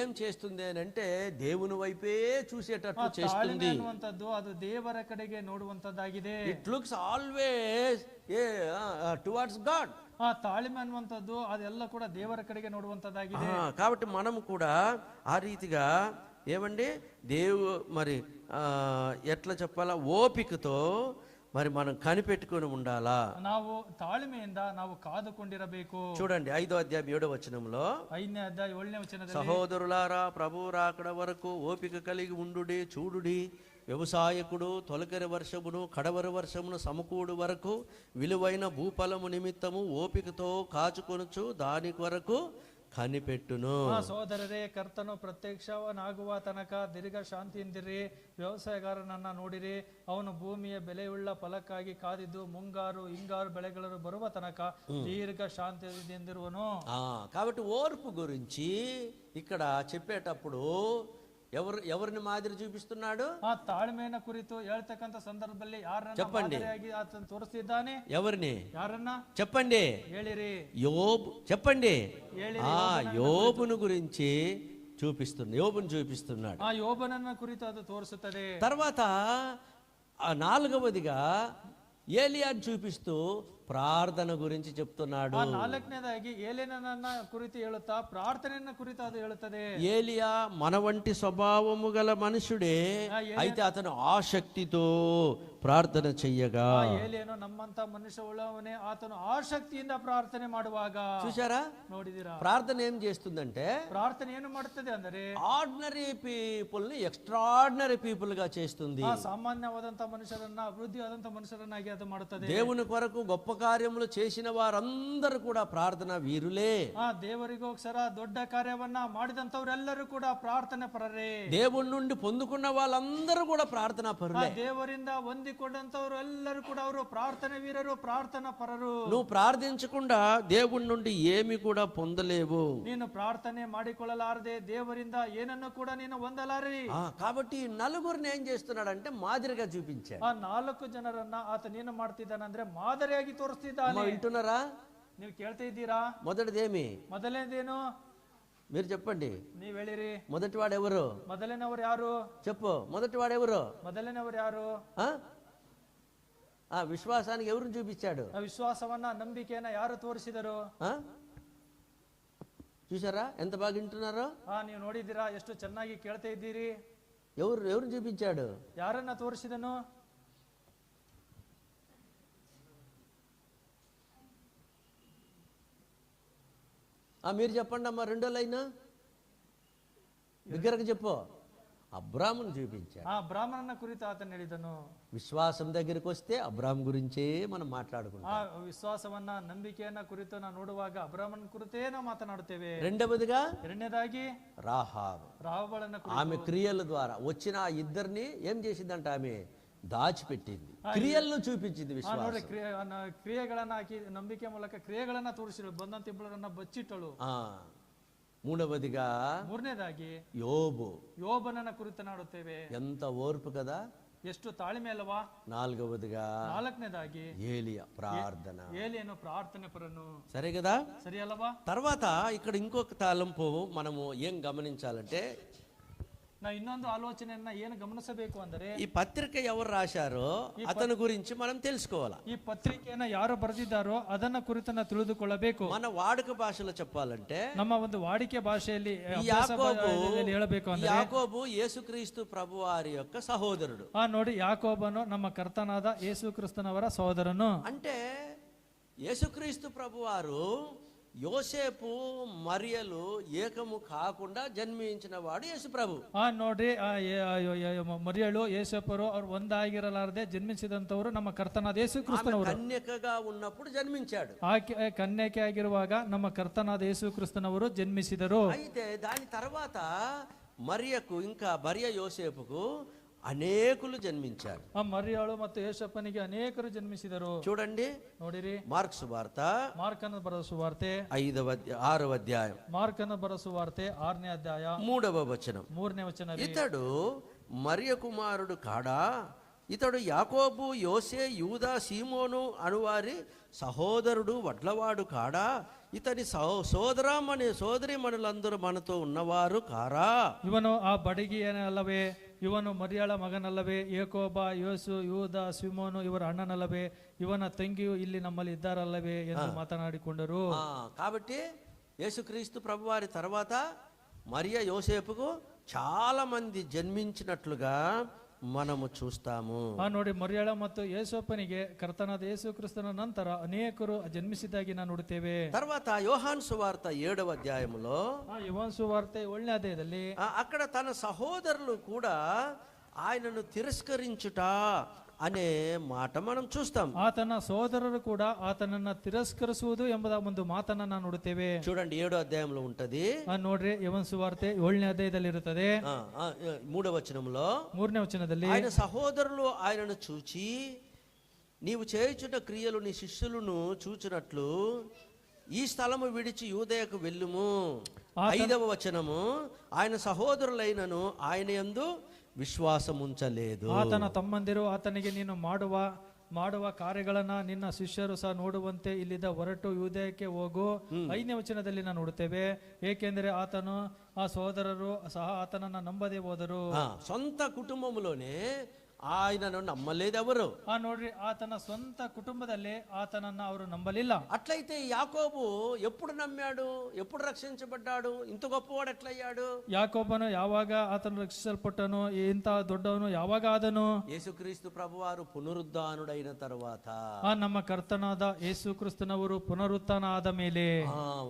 ఏం చేస్తుంది అని అంటే దేవుని వైపే చూసేటట్లు చేస్తుంది. ಅನ್ನುವಂಥದ್ದು ಅದು ದೇವರ ಕಡೆಗೆ ನೋಡುವಂತದ್ದಾಗಿದೆ. It looks always towards God. ತಾಳ್ಮೆ ಅನ್ನುವಂಥದ್ದು ಅದೆಲ್ಲ ಕೂಡ ದೇವರ ಕಡೆಗೆ ನೋಡುವಂತದ್ದಾಗಿದೆ. కాబట్టి మనము కూడా ఆ రీతిగా ఏమండి మరి ఎట్లా చెప్పాలా, ఓపికతో మరి మనం కనిపెట్టుకుని ఉండాలా. ನಾವು ತಾಳ್ಮೆಯಿಂದ ನಾವು ಕಾದುಕೊಂಡಿರಬೇಕು. చూడండి 5వ అధ్యాయం 7వ వచనంలో, 5ನೇ ಅಧ್ಯಾಯ 7ನೇ ವಚನದಲ್ಲಿ, సహోదరులారా ప్రభు రాకడ వరకు ఓపిక కలిగి ఉండుడి, చూడుడి. వ్యవసాయకుడు తొలకరి వర్షమును కడవరి వర్షమును సమకూడు వరకు విలువైన భూఫలము నిమిత్తము ఓపికతో కాచుకొనుచు దాని కొరకు కనిపెట్టును. ಸಹೋದರರೇ, ಕರ್ತನು ಪ್ರತ್ಯಕ್ಷವನಾಗುವ ತನಕ ದೀರ್ಘ ಶಾಂತಿಯಿಂದಿರಿ. ವ್ಯವಸಾಯಗಾರನನ್ನ ನೋಡಿರಿ, ಅವನು ಭೂಮಿಯ ಬೆಲೆಯುಳ್ಳ ಫಲಕ್ಕಾಗಿ ಕಾದಿದ್ದು ಮುಂಗಾರು ಹಿಂಗಾರು ಬೆಳೆಗಳು ಬರುವ ತನಕ ದೀರ್ಘ ಶಾಂತಿಯಿಂದಿರುವನು. కాబట్టి ఓర్పు గురించి ఇక్కడ చెప్పేటప్పుడు ఎవరిని మాదిరి చూపిస్తున్నాడు? ತಾಳ್ಮೆಯನ್ನು ಕುರಿತು ಹೇಳ್ತಕ್ಕಂತ ಸಂದರ್ಭದಲ್ಲಿ ಯಾರನ್ನ చెప్పండి, ಆತನು ತೋರಿಸ್ತಿದ್ದಾನೆ. ఎవరిని? ಯಾರನ್ನ చెప్పండి, ಹೇಳಿರಿ. యోబు. చెప్పండి, యోబును గురించి యోబును చూపిస్తున్నాడు. యోబునన్న కురిತು ಅದು ತೋರಿಸುತ್ತದೆ. తర్వాత 4వదిగా ఏలియాను చూపిస్తూ ప్రార్థన గురించి చెప్తున్నాడు. 4ನೇದಾಗಿ ಏಲಿಯನನ್ನ ಕುರಿತು ಹೇಳುತ್ತಾ ಪ್ರಾರ್ಥನೆಯನ್ನ ಕುರಿತು ಅದು ಹೇಳುತ್ತದೆ. ఏలియా మన వంటి స్వభావము గల మనుషుడే, అయితే అతను ఆసక్తితో ప్రార్థన చెయ్యగా. ఏలియను నమ్మంత మనుష్య ఉಳ್ಳవనే, అతను ఆసక్తిಯಿಂದ ಪ್ರಾರ್ಥನೆ ಮಾಡುವಾಗ. చూసారా, ನೋಡಿದಿರಾ? ప్రార్థన ఏం చేస్తుందంటే, ಪ್ರಾರ್ಥನೆ ಏನು ಮಾಡುತ್ತದೆ ಅಂದರೆ ఆర్డినరీ పీపుల్ ని ఎక్స్ట్రాడినరీ పీపుల్ గా చేస్తుంది. సామాన్యవాದಂತ మనుషులನ್ನ అభివృద్ధివాದಂತ మనుషులನ್ನಾಗಿ ಅದು ಮಾಡುತ್ತದೆ. దేవుని కొరకు గొప్ప కార్యములు చేసిన వారందరూ కూడా ప్రార్థన వీరులే. ದೇವರಿಗೋಸ್ಕರ ದೊಡ್ಡ ಕಾರ್ಯವನ್ನ ಮಾಡಿದಂತವರೆಲ್ಲರೂ ಕೂಡ ಪ್ರಾರ್ಥನೆ ಪರರೇ. దేవుని నుండి పొందుకున్న వాళ్ళందరూ కూడా ప్రార్థనా పరులే. ದೇವರಿಂದ ಹೊಂದಿಕೊಂಡಂತವರು ಎಲ್ಲರೂ ಕೂಡ ಅವರು ಪ್ರಾರ್ಥನೆ ವೀರರು, ಪ್ರಾರ್ಥನಾ ಪರರು. నువ్వు ప్రార్థించకుండా దేవుని నుండి ఏమి కూడా పొందలేవు. ನೀನು ಪ್ರಾರ್ಥನೆ ಮಾಡಿಕೊಳ್ಳಲಾರದೆ ದೇವರಿಂದ ಏನನ್ನು ಕೂಡ ನೀನು ಹೊಂದಲಾರಿ. కాబట్టి నలుగురిని ఏం చేస్తున్నాడంటే మాదిరిగా చూపించాడు. 4 ಜನರನ್ನ ಆತನೇನು ಮಾಡ್ತಿದ್ದಾನಂದ್ರೆ ಮಾದರಿಯಾಗಿ ತೋರಿಸ್ತಿದ್ದಾನೆ. వింటున్నారా? ನೀವು ಕೇಳ್ತಾ ಇದ್ದೀರಾ? మొదటిదేమి? ಮೊದಲನೇದೇನು మీరు చెప్పండి. ನೀವ್ ಹೇಳಿರಿ. మొదటివాడు ఎవరు? ಮೊದಲನೇವರು ಯಾರು? చెప్పు, మొదటివాడు ఎవరు? ಮೊದಲನೇವರು ಯಾರು? విశ్వాసానికి ఎవరిని చూపించాడు? విశ్వాసవನ್ನ ನಂಬಿಕೆಯನ್ನ ಯಾರು ತೋರಿಸಿದರು? చూసారా ఎంత బాగా వింటున్నారో? ನೀವು ನೋಡಿದ್ದೀರಾ? ಎಷ್ಟು ಚೆನ್ನಾಗಿ ಕೇಳ್ತಾ ಇದ್ದೀರಿ. ఎవరిని చూపించాడు? ಯಾರನ್ನ ತೋರಿಸಿದನು? మీరు చెప్పండి అమ్మా, రెండో లైన్ దగ్గరకు చెప్పు. అబ్రామును చూపించాడు. బ్రాహ్మణನ ಕುರಿತು ಆತನು ಹೇಳಿದನು. విశ్వాసం దగ్గరికి వస్తే అబ్రామ్ గురించే మనం మాట్లాడుకుంటాం. విశ్వాసವನ್ನ ನಂಬಿಕೆಯನ್ನ ಕುರಿತು ನಾವು ನೋಡುವಾಗ ಅಬ್ರಾಮನ ಕುರಿತೇ ನಾವು ಮಾತನಾಡುತ್ತೇವೆ. రెండవదిగా ಎರಡನೇದಾಗಿ ರಾಹಾಬಳನ್ನ ఆమె క్రియల ద్వారా వచ్చిన ఆ ఇద్దరిని ఏం చేసిందంట? ఆమె దాచిపెట్టింది, క్రియలను చూపించింది. ನೋಡಿ, ಕ್ರಿಯೆಗಳನ್ನ ಹಾಕಿ ನಂಬಿಕೆ ಮೂಲಕ ಕ್ರಿಯೆಗಳನ್ನ ತೋರಿಸಿದಳು, ಬಂದಂತ ಇಬ್ಬರನ್ನ ಬಚ್ಚಿಟ್ಟಳು. ಮೂರನೇದಾಗಿ ಯೋಬನನ್ನ ಕುರಿತು ನಾಡುತ್ತೇವೆ. ఎంత ఓర్పు కదా, ಎಷ್ಟು ತಾಳ್ಮೆ ಅಲ್ವಾ. ನಾಲ್ಕನೇದಾಗಿ ఏలియా ప్రార్థన. ఏలియను ప్రార్థನೆ పరను. సరే కదా, సరి అలవా. తర్వాత ఇక్కడ ఇంకొక తలంపు మనము ఏం గమనించాలంటే, ನಾವು ಇನ್ನೊಂದು ಆಲೋಚನೆಯನ್ನ ಏನು ಗಮನಿಸಬೇಕು ಅಂದರೆ, ఈ పత్రిక ఎవరు రాశారో అతని గురించి మనం తెలుసుకోవాలి. ఈ పత్రిಕೆಯನ್ನ ಯಾರು ಬರೆದಿದ್ದಾರೋ ಅದನ್ನ ಕುರಿತು ನಾವು ತಿಳಿದುಕೊಳ್ಳಬೇಕು. మన వాడుక భాషలో చెప్పాలంటే, ನಮ್ಮ ಒಂದು ವಾಡಿಕೆ ಭಾಷೆಯಲ್ಲಿ ಹೇಳಬೇಕು ಅಂದ್ರೆ, యాకోబు యేసుక్రీస్తు ప్రభువారి యొక్క సహోదరుడు. ನೋಡಿ, ಯಾಕೋಬನು ನಮ್ಮ ಕರ್ತನಾದ ಯೇಸು ಕ್ರಿಸ್ತನವರ ಸಹೋದರನು. అంటే యేసుక్రీస్తు ప్రభువారు యోసేపు మరియలు ఏకము కాకుండా జన్మించిన వాడు యేసు ప్రభు. ನೋಡ್ರಿ ಮರಿಯಳು ಯೇಸಪ್ಪರು ಅವ್ರು ಒಂದಾಗಿರಲಾರದೆ ಜನ್ಮಿಸಿದಂತವರು ನಮ್ಮ ಕರ್ತನಾದ ಯೇಸು ಕ್ರಿಸ್ತನವರು. ಕನ್ಯಕగా ఉన్నప్పుడు జన్మించాడు. ಆಕೆ ಕನ್ಯಕೆ ಆಗಿರುವಾಗ ನಮ್ಮ ಕರ್ತನಾದ ಯೇಸು ಕ್ರಿಸ್ತನವರು ಜನ್ಮಿಸಿದರು. అయితే దాని తర్వాత మరియకు ఇంకా భార్య యోసేపుకు అనేకులు జన్మించారు. ఆ మరియాಳು ಮತ್ತು ಯೇಸಪ್ಪನಿಗೆ ಅನೇಕರು ಜನ್ಮಿಸಿದರು. చూడండి, ನೋಡಿರಿ, మార్కు సువార్త ಮಾರ್ಕನ ಬರೆದ ಸುವಾರ್ತೆ 6వ అధ్యాయం, ಮಾರ್ಕನ ಬರೆದ ಸುವಾರ್ತೆ 6ನೇ ಅಧ್ಯಾಯ 3వ వచనం. 3ನೇ ವಚನ. ఇతడు మరియ కుమారుడు కాడా? ఇతడు యాకోబు, యోసే, యూదా, సీమోను అనువారి సహోదరుడు వడ్లవాడు కాడా? ఇతని సోదరి మనులందరూ మనతో ఉన్నవారు కారా? ಇವನು ಆ ಬಡಗಿಯನಲ್ಲವೇ? ಇವನು ಮರಿಯಾಳ ಮಗನಲ್ಲವೇ? ಏಕೋಬ, ಯೋಸು, ಯೂದ, ಸಿಮೋನು ಇವರ ಅಣ್ಣನಲ್ಲವೇ? ಇವನ ತಂಗಿಯು ಇಲ್ಲಿ ನಮ್ಮಲ್ಲಿ ಇದ್ದಾರಲ್ಲವೇ ಎಂದು ಮಾತನಾಡಿಕೊಂಡರು. కాబట్టి యేసుక్రీస్తు ప్రభువారి తర్వాత మరియ యోసేపుకు చాలా మంది జన్మించినట్లుగా మనము చూస్తాము. ನೋಡಿ, ಮರಿಯಾಳ ಮತ್ತು ಯೇಸಪ್ಪನಿಗೆ ಕರ್ತನಾದ ಯೇಸು ಕ್ರಿಸ್ತನ ನಂತರ ಅನೇಕರು ಜನ್ಮಿಸಿದ್ದಾಗಿ ನಾವು ನೋಡುತ್ತೇವೆ. తర్వాత యోహాను సువార్త 7వ అధ్యాయములో, యోహాను సువార్ತೆ 7ನೇ ಅಧ್ಯಾಯದಲ್ಲಿ అక్కడ తన సహోదరులు కూడా ఆయనను తిరస్కరించుట అనే మాట మనం చూస్తాం. ಆತನ ಸೋದರರು ಕೂಡ ಆತನನ್ನ ತಿರಸ್ಕರಿಸುವುದು ಎಂಬುದ ಒಂದು ಮಾತನ್ನ ನಾವು ನೋಡುತ್ತೇವೆ. చూడండి, 7వ అధ్యాయంలో ఉంటది. ನೋಡ್ರಿ, యోహాను సువార్ತೆ 7ನೇ ಅಧ್ಯಾಯದಲ್ಲಿ ಇರುತ್ತದೆ. 3వ వచనంలో, 3ನೇ ವಚನದಲ್ಲಿ, ఆయన సహోదరులు ఆయనను చూచి, నీవు చేయుచున్న క్రియలు నీ శిష్యులను చూచినట్లు ఈ స్థలము విడిచి యూదయకు వెళ్ళుము. 5వ వచనము, ఆయన సహోదరులైనను ఆయన యందు ವಿಶ್ವಾಸಮುಂಚలేదు. ಆತನ ತಮ್ಮಂದಿರು ಆತನಿಗೆ ನೀನು ಮಾಡುವ ಕಾರ್ಯಗಳನ್ನ ನಿನ್ನ ಶಿಷ್ಯರು ಸಹ ನೋಡುವಂತೆ ಇಲ್ಲಿದ್ದ ಹೊರಟು ಯೂದಯಕ್ಕೆ ಹೋಗು. 5ನೇ ವಚನದಲ್ಲಿ ನಾವು ನೋಡುತ್ತೇವೆ, ಏಕೆಂದರೆ ಆತನು ಆ ಸಹೋದರರು ಸಹ ಆತನನ್ನ ನಂಬದೆ ಹೋದರು. ಸ್ವಂತ ಕುಟುಂಬములోనే ఆయనను నమ్మలేదు ఎవరు. ನೋಡ್ರಿ, ಆತನ ಸ್ವಂತ ಕುಟುಂಬದಲ್ಲಿ ಆತನನ್ನ ಅವರು ನಂಬಲಿಲ್ಲ. అట్లయితే యాకోబు ఎప్పుడు నమ్మాడు? ఎప్పుడు రక్షించబడ్డాడు? ఇంత గొప్పవాడు ఎట్లయ్యాడు? ಯಾಕೋಬನು ಯಾವಾಗ ಆತನು ರಕ್ಷಿಸಲ್ಪಟ್ಟನು? ಇಂಥ ದೊಡ್ಡವನು ಯಾವಾಗ ಆದನು? యేసుక్రీస్తు ప్రభువారు పునరుద్ధానుడైన తర్వాత, ನಮ್ಮ ಕರ್ತನಾದ ಯೇಸು ಕ್ರಿಸ್ತನವರು ಪುನರುತ್ಥಾನ ಆದ ಮೇಲೆ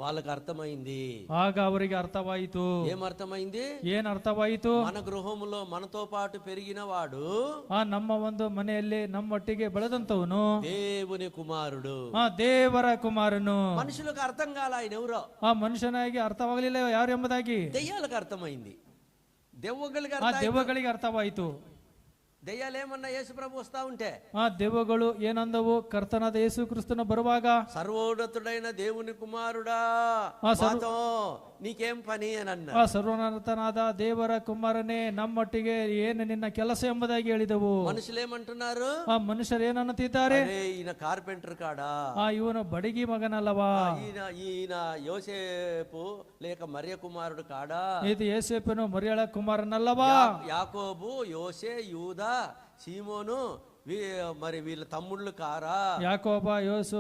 వాళ్ళకి అర్థమైంది. ಆಗ ಅವರಿಗೆ ಅರ್ಥವಾಯಿತು. ఏమర్థమైంది? ಏನ್ ಅರ್ಥವಾಯಿತು? మన గృహములో మనతో పాటు పెరిగిన వాడు, ನಮ್ಮ ಒಂದು ಮನೆಯಲ್ಲಿ ನಮ್ಮೊಟ್ಟಿಗೆ ಬೆಳೆದಂತವನು దేవుని కుమారుడు, ದೇವರ ಕುಮಾರನು. మనుషులకు అర్థం కాల ఆయన ఎవరో. ಆ ಮನುಷ್ಯನಾಗಿ ಅರ್ಥವಾಗಲಿಲ್ಲ ಯಾರು ಎಂಬುದಾಗಿ. దెయ్యాలకు అర్థమైంది, ದೆವ್ವಗಳಿಗೆ ಅರ್ಥವಾಯಿತು. దెయ్యాలు ఏమన్నా యేసు ప్రభు వస్తా ఉంటే, దెవ్వಗಳು ಏನಂದವು? ಕರ್ತನಾದ ಯೇಸು ಕ್ರಿಸ್ತನ ಬರುವಾಗ, సర్వోన్నతుడైన దేవుని కుమారుడా నీకేం పని అని అన్న. ಸರ್ವೋನ್ನತನಾದ ದೇವರ ಕುಮಾರನೇ, ನಮ್ಮೊಟ್ಟಿಗೆ ಏನು ನಿನ್ನ ಕೆಲಸ ಎಂಬುದಾಗಿ ಹೇಳಿದವು. మనుషులు ఏమంటున్నారు? ಮನುಷ್ಯರು ಏನನ್ನುತ್ತಿದ್ದಾರೆ? ఈయన కార్పెంటర్ కాడా? ಇವನು ಬಡಗಿ ಮಗನಲ್ಲವಾ? ఈయన యోసేపు లేక మరియ కుమారుడు కాడా? ಇದು ಯೋಸೇಫನು ಮರಿಯಳ ಕುಮಾರನಲ್ಲವಾ? యాకోబు, యోసే, యూదా, సీమోను మరి వీళ్ళ తమ్ముళ్ళు కారా? యాకోబ, యోసు,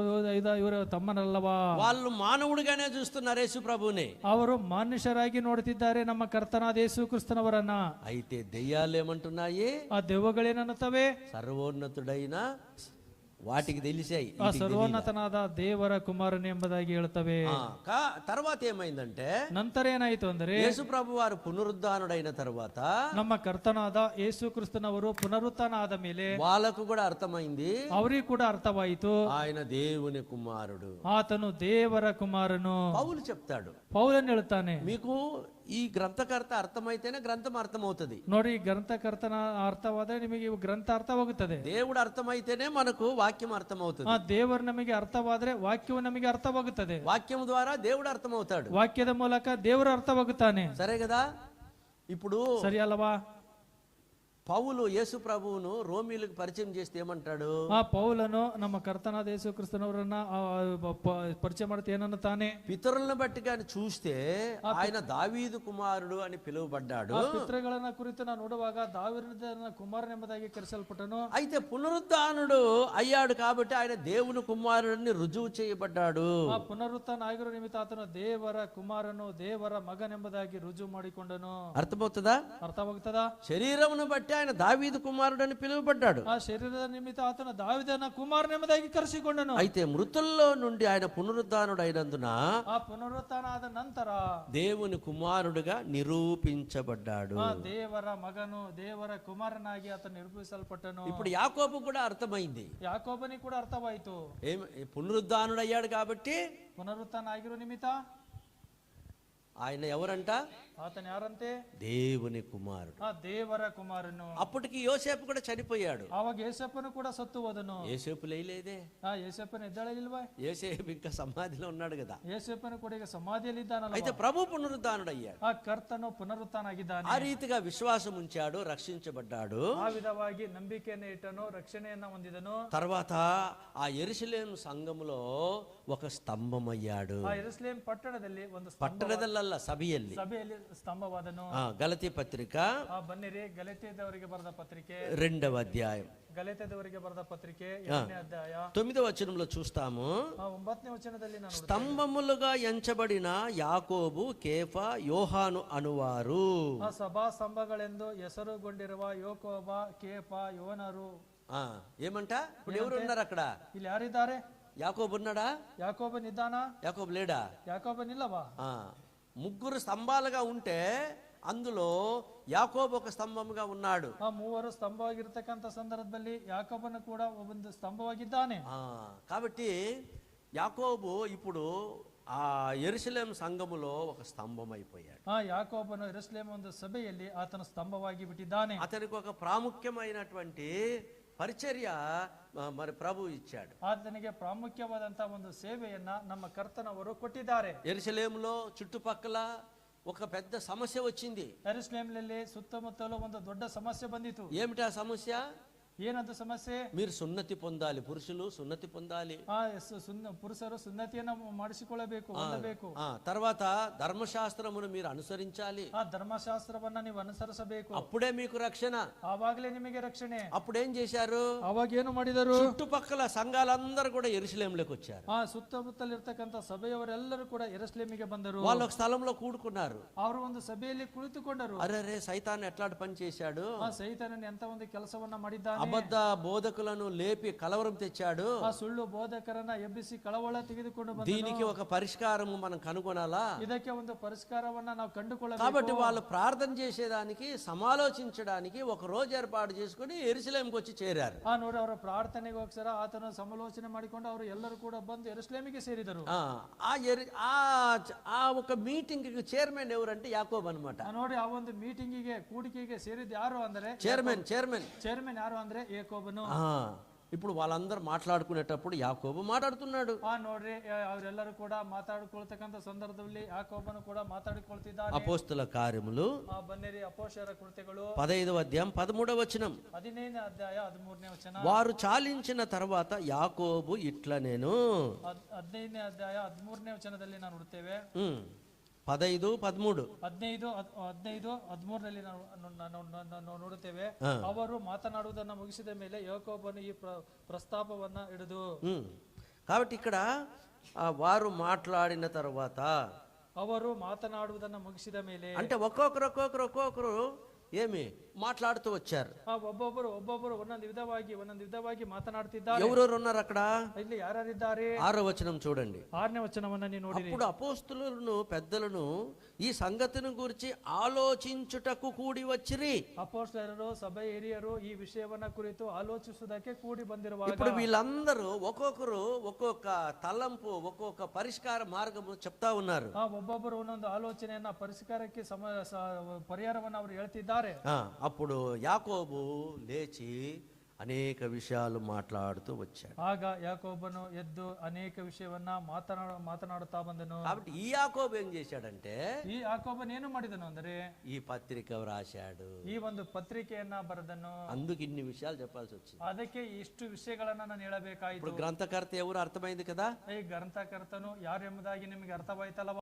ఇవರ ತಮ್ಮನಲ್ಲವಾ? వాళ్ళు మానవుడిగానే చూస్తున్నారు యేసు ప్రభుని. ಅವರು ಮನುಷ್ಯರಾಗಿ ನೋಡುತ್ತಿದ್ದಾರೆ ನಮ್ಮ ಕರ್ತನಾದ ಯೇಸು ಕ್ರಿಸ್ತನವರನ್ನ. అయితే దెయ్యాలు ఏమంటున్నాయి? ಆ ದೆವ್ವಗಳೇನನ್ನುತ್ತವೆ? సర్వోన్నతుడైన వాటికి తెలిసాయి, ಸರ್ವೋನ್ನತನಾದ ದೇವರ ಕುಮಾರನು ಎಂಬುದಾಗಿ ಹೇಳ್ತವೆ. తర్వాత ఏమైందంటే, ನಂತರ ಏನಾಯಿತು ಅಂದರೆ, యేసు ప్రభు వారు పునరుద్ధానుడైన తర్వాత, ನಮ್ಮ ಕರ್ತನಾದ ಯೇಸು ಕ್ರಿಸ್ತನವರು ಪುನರುತ್ಥಾನ ಆದ ಮೇಲೆ వాళ్ళకు కూడా అర్థమైంది, ಅವರಿಗೆ ಕೂಡ ಅರ್ಥವಾಯಿತು, ఆయన దేవుని కుమారుడు, ಆತನು ದೇವರ ಕುಮಾರನು. పౌలు చెప్తాడు, ಪೌಲನ್ ಹೇಳ್ತಾನೆ, మీకు ఈ గ్రంథకర్త అర్థమైతేనే గ్రంథం అర్థమవుతుంది. ನೋಡಿ, ಗ್ರಂಥಕರ್ತನ ಅರ್ಥವಾದರೆ ನಿಮಗೆ ಗ್ರಂಥ ಅರ್ಥವಾಗುತ್ತದೆ. దేవుడు అర్థమైతేనే మనకు వాక్యం అర్థమవుతుంది. ದೇವರು ನಮಗೆ ಅರ್ಥವಾದರೆ ವಾಕ್ಯವು ನಮಗೆ ಅರ್ಥವಾಗುತ್ತದೆ. వాక్యం ద్వారా దేవుడు అర్థమవుతాడు, ವಾಕ್ಯದ ಮೂಲಕ ದೇವರು ಅರ್ಥವಾಗುತ್ತಾನೆ. సరే కదా? ఇప్పుడు ಸರಿ ಅಲ್ಲವಾ? పౌలు యేసు ప్రభువును రోమీలకు పరిచయం చేస్తే ఏమంటాడు? పౌలను ನಮ್ಮ ಕರ್ತನಾದ ಯೇಸು ಕ್ರಿಸ್ತನವರನ್ನ ಪರಿಚಯ ಮಾಡುತ್ತೆ ಏನನ್ನುತ್ತಾನೆ? పితరులను బట్టి కానీ చూస్తే ఆయన దావీదు కుమారుడు అని పిలువబడ్డాడు. ಪಿತೃಗಳನ್ನ ಕುರಿತು ನಾವು ನೋಡುವಾಗ ದಾವೀದನ ಕುಮಾರನೆಂಬುದಾಗಿ ಕರೆಸಲ್ಪಟ್ಟನು. అయితే పునరుద్ధానుడు అయ్యాడు కాబట్టి ఆయన దేవుని కుమారుడిని రుజువు చేయబడ్డాడు. ಪುನರುತ್ಥಾನ ಆಗಿರೋ ನಿಮಿತ್ತ ಆತನು ದೇವರ ಕುಮಾರನು, ದೇವರ ಮಗನೆಂಬುದಾಗಿ ರುಜುವು ಮಾಡಿಕೊಂಡನು. అర్థమవుతుందా? ಅರ್ಥವಾಗುತ್ತದಾ? శరీరమును బట్టి ఆయన దావీదు కుమారుడని పిలువబడ్డాడు. ಆ ಶರೀರದ ನಿಮಿತ್ತ ಆತನು ದಾವೀದನ ಕುಮಾರನೆಂಬುದಾಗಿ ಕರೆಸಿಕೊಂಡನು. అయితే మృతుల్లో నుండి ఆయన పునరుద్ధానుడైనందున ಆ ಪುನರುತ್ಥಾನ ಆದ ನಂತರ దేవుని కుమారుడుగా నిరూపించబడ్డాడు. ಆ ದೇವರ ಮಗನು ದೇವರ ಕುಮಾರನಾಗಿ ಆತನು ನಿರೂಪಿಸಲ್ಪಟ್ಟನು. ఇప్పుడు యాకోబు కూడా అర్థమైంది. ಯಾಕೋಬನಿಗೆ ಕೂಡ ಅರ್ಥವಾಯಿತು. పునరుద్ధానుడయ్యాడు కాబట్టి ಪುನರುತ್ಥಾನ ಆಗಿರೋ ನಿಮಿತ್ತ ఆయన ఎవరంట? ಆತನ ಯಾರಂತೆ? దేవుని కుమారుడు. ಆ ದೇವರ ಕುಮಾರನು. అప్పటికి యోసేపు కూడా చనిపోయాడు. ಆವಾಗ ಏಸಪ್ಪನು ಕೂಡ ಸತ್ತು ಹೋದನು. యోసేపు లేలేదే. ಆ ಏಸಪ್ಪನ ಎದ್ದೇಳಲಿಲ್ವಾ? యోసేపు ఇంకా సమాధిలో ఉన్నాడు కదా. ಏಸಪ್ಪನು ಕೂಡ ಈಗ ಸಮಾಧಿಯಲ್ಲಿ ಇದ್ದಾನಲ್ಲ. అయితే ప్రభు పునరుద్ధానుడయ్యాడు. ಆ ಕರ್ತನು ಪುನರುತ್ಥಾನ ಆಗಿದ್ದಾನೆ. ఆ రీతిగా విశ్వాసం ఉంచాడు, రక్షించబడ్డాడు. ಆ ವಿಧವಾಗಿ ನಂಬಿಕೆಯನ್ನು ಇಟ್ಟನು, ರಕ್ಷಣೆಯನ್ನ ಹೊಂದಿದನು. తర్వాత ఆ యెరూషలేము సంఘములో ఒక స్తంభం అయ్యాడు. ಆ ಯೆರೂಸಲೇಮ್ ಪಟ್ಟಣದಲ್ಲಿ ಒಂದು పట్టణదల్ల సభಯಲ್ಲಿ ಸ್ತಂಭವಾದನು. గలతీ పత్రిక ಬನ್ನಿರಿ, ಗಲಾತ್ಯದವರಿಗೆ ಬರೆದ ಪತ್ರಿಕೆ 2వ అధ్యాయం. ಗಲಾತ್ಯದವರಿಗೆ ಬರೆದ ಪತ್ರಿಕೆ 2ನೇ ಅಧ್ಯಾಯ 9వ వచనంలో చూస్తాము. 9ನೇ ವಚನದಲ್ಲಿ ನಾನು స్తంభములుగా ఎంచబడిన యాకోబు, కేఫా, యోహాను అనువారు. ಆ ಸಭಾ ಸ್ತಂಭಗಳೆಂದು ಹೆಸರುಗೊಂಡಿರುವ ಯೋಕೋಬ, ಕೇಫ, ಯೋನರು. ఏమంట? ఇప్పుడు ఎవరు ఉన్నారు అక్కడ? ಇಲ್ಲಿ ಯಾರಿದ್ದಾರೆ? యాకోబు ఉన్నాడా? యాకోబనిದ್ದಾనా? యాకోబు లేడా? యాకోబనిಲ್ಲವಾ? ముగ్గురు స్తంభాలుగా ఉంటే అందులో యాకోబు ఒక స్తంభముగా ఉన్నాడు. ಆ ಮೂವರು ಸ್ತಂಭವಾಗಿರ್ತಕ್ಕಂಥ ಸಂದರ್ಭದಲ್ಲಿ ಯಾಕೋಬನು ಕೂಡ ಒಂದು ಸ್ತಂಭವಾಗಿದ್ದಾನೆ. కాబట్టి యాకోబు ఇప్పుడు ఆ యెరూషలేము సంఘములో ఒక స్తంభం అయిపోయాడు. యాకోబను యెరూషలేము ಒಂದು ಸಭೆಯಲ್ಲಿ ಆತನ ಸ್ತಂಭವಾಗಿ ಬಿಟ್ಟಿದ್ದಾನೆ. అతనికి ఒక ప్రాముఖ్యమైనటువంటి పరిచర్య మరి ప్రభు ఇచ్చాడు. ಆತನಿಗೆ ಪ್ರಾಮುಖ್ಯವಾದಂತಹ ಒಂದು ಸೇವೆಯನ್ನ ನಮ್ಮ ಕರ್ತನವರು ಕೊಟ್ಟಿದ್ದಾರೆ. యెరూషలేములో చుట్టుపక్కల ఒక పెద్ద సమస్య వచ్చింది. ಯೆರೂಸಲೇಮಿನಲ್ಲಿ ಸುತ್ತಮುತ್ತಲು ಒಂದು ದೊಡ್ಡ ಸಮಸ್ಯೆ ಬಂದಿತು. ఏమిటి ఆ సమస్య? ಏನದು ಸಮಸ್ಯೆ? మీరు సున్నతి పొందాలి, పురుషులు సున్నతి పొందాలి. పురుషರು సున్నతిಯನ್ನು ಮಾಡಿಸಿಕೊಳ್ಳಬೇಕು, ಹೊಂದಬೇಕು. తర్వాత ధర్మశాస్త్రమును మీరు అనుసరించాలి. ಆ ಧರ್ಮಶಾಸ್ತ್ರವನ್ನ ನೀವು ಅನುಸರಿಸಬೇಕು. అప్పుడే మీకు రక్షణ. ಆವಾಗಲೇ ನಿಮಗೆ ರಕ್ಷಣೆ. అప్పుడేం చేశారు? ಅವಾಗ ಏನು ಮಾಡಿದರು? చుట్టుపక్కల సంఘాలందరూ కూడా యెరూషలేములోకి వచ్చారు. ಸುತ್ತಮುತ್ತಲಿರ್ತಕ್ಕಂಥ ಸಭೆಯವರೆಲ್ಲರೂ ಕೂಡ ಯೆರೂಸಲೇಮಿಗೆ ಬಂದರು. వాళ్ళు ఒక స్థలంలో కూడుకున్నారు. ಅವರು ಒಂದು ಸಭೆಯಲ್ಲಿ ಕುಳಿತುಕೊಂಡರು. అరే సైతాన్ ఎట్లాంటి పని చేశాడు? ಸೈತಾನನು ಎಂತ ಒಂದು ಕೆಲಸವನ್ನ ಮಾಡಿದ್ದಾನೆ. అబద్ధ బోధకులను లేపి కలవరం తెచ్చాడు. ಆ ಸುಳ್ಳು ಬೋಧಕರನ್ನ ಎಬ್ಬಿಸಿ ಕಳವಳ ತೆಗೆದುಕೊಂಡು ಬಂದನು. దీనికి ఒక పరిష్కారం మనం కనుగొనాలా? ಇದಕ್ಕೆ ಒಂದು ಪರಿಷ್ಕಾರವನ್ನ ನಾವು ಕಂಡುಕೊಳ್ಳಬೇಕು. కాబట్టి వాళ్ళు ప్రార్థన చేసేదానికి, సమాలోచించడానికి ఒక రోజు ఏర్పాటు చేసుకుని యెరూషలేముకి వచ్చి చేరారు. ನೋಡಿ, ಅವರ ಪ್ರಾರ್ಥನೆಗೋಸ್ಕರ ಆತನ ಸಮಾಲೋಚನೆ ಮಾಡಿಕೊಂಡು ಅವರು ಎಲ್ಲರೂ ಕೂಡ ಬಂದು ಯೆರೂಸಲೇಮಿಗೆ ಸೇರಿದರು. ఆ ఒక మీటింగ్ కి చైర్మన్ ఎవరంటే యాకోబు అన్నమాట. ನೋಡಿ, ಆ ಒಂದು ಮೀಟಿಂಗಿಗೆ ಕೂಡಿಕೆಗೆ ಸೇರಿದ ಯಾರು ಅಂದ್ರೆ ಚೇರ್ಮನ್ ಯಾರು ಅಂದ್ರೆ ಯಾಕೋಬನು. ఇప్పుడు వాళ్ళందరూ మాట్లాడుకునేటప్పుడు యాకోబు మాట్లాడుతున్నాడు. ನೋಡ್ರಿ, ಅವರೆಲ್ಲರೂ ಕೂಡ ಮಾತಾಡಿಕೊಳ್ತಕ್ಕಂಥ ಸಂದರ್ಭದಲ್ಲಿ ಯಾಕೋಬನು ಕೂಡ ಮಾತಾಡಿಕೊಳ್ತಿದ್ದಾನೆ. అపోస్తల కార్యములు ಬನ್ನಿರಿ, ಅಪೊಸ್ತಲರ ಕೃತ್ಯಗಳು 15వ అధ్యాయం 13వ వచనం. 15ನೇ అధ్యాయ 13ನೇ ವಚನ. వారు చాలించిన తర్వాత యాకోబు ఇట్లా నేను 15ನೇ ಅಧ್ಯಾಯ 13ನೇ ವಚನದಲ್ಲಿ ನಾವು ನೋಡುತ್ತೇವೆ. 15:13 ನಾವು ನೋಡುತ್ತೇವೆ. ಅವರು ಮಾತನಾಡುವುದನ್ನು ಮುಗಿಸಿದ ಮೇಲೆ ಯಾಕೋಬನು ಈ ಪ್ರಸ್ತಾಪವನ್ನ ಹಿಡಿದು. కాబట్టి ఇక్కడ వారు మాట్లాడిన తర్వాత, ಅವರು ಮಾತನಾಡುವುದನ್ನು ಮುಗಿಸಿದ ಮೇಲೆ అంటే ఒక్కొక్కరు ఏమి మాట్లాడుతూ వచ్చారు. ಒಬ್ಬೊಬ್ಬರು ಒಂದೊಂದು ವಿಧವಾಗಿ ಮಾತನಾಡುತ್ತಿದ್ದಾರೆ. ఎవరెవరు ఉన్నారు అక్కడ? ಇಲ್ಲಿ ಯಾರಿದ್ದಾರೆ? 6వ వచనం చూడండి. 6ನೇ ವಚನವನ್ನ ನೀವು ನೋಡಿರಿ. అప్పుడు అపోస్తలులను పెద్దలను ఈ సంగతిని గురించి ఆలోచించుటకు కూడి వచ్చిరి. ಅಪೊಸ್ತಲರು, ಸಭೆ ಹಿರಿಯರು ಈ ವಿಷಯವನ್ನ ಕುರಿತು ಆಲೋಚಿಸುವುದಕ್ಕೆ ಕೂಡಿ ಬಂದಿರುವಾಗ ఇప్పుడు వీళ్ళందరూ ఒక్కొక్కరు ఒక్కొక్క తలంపు, ఒక్కొక్క పరిష్కార మార్గము చెప్తా ఉన్నారు. ಒಬ್ಬೊಬ್ಬರು ಒಂದೊಂದು ಆಲೋಚನೆಯನ್ನ ಪರಿಷ್ಕಾರಕ್ಕೆ ಪರಿಹಾರವನ್ನ ಅವರು ಹೇಳ್ತಿದ್ದಾರೆ. అప్పుడు యాకోబు లేచి అనేక విషయాలు మాట్లాడుతూ వచ్చాడు. ಆಗ ಯಾಕೋಬನು ಎದ್ದು ಅನೇಕ ವಿಷಯವನ್ನ ಮಾತನಾಡುತ್ತಾ ಬಂದನು. కాబట్టి ఈ యాకోబు ఏం చేశాడంటే, ಈ ಯಾಕೋಬನು ಏನು ಮಾಡಿದನು ಅಂದ್ರೆ ఈ పత్రిక వ్రాశాడు. ಈ ಒಂದು ಪತ್ರಿಕೆಯನ್ನ ಬರೆದನು. అందుకు ఇన్ని విషయాలు చెప్పాల్సి వచ్చింది. ಅದಕ್ಕೆ ಇಷ್ಟು ವಿಷಯಗಳನ್ನ ನಾನು ಹೇಳಬೇಕಾಯಿತು. ఇప్పుడు గ్రంథకర్త ఎవరు అర్థమైంది కదా? ಈ ಗ್ರಂಥಕರ್ತನು ಯಾರು ಎಂಬುದಾಗಿ ನಿಮಗೆ ಅರ್ಥವಾಯ್ತಲ್ಲ.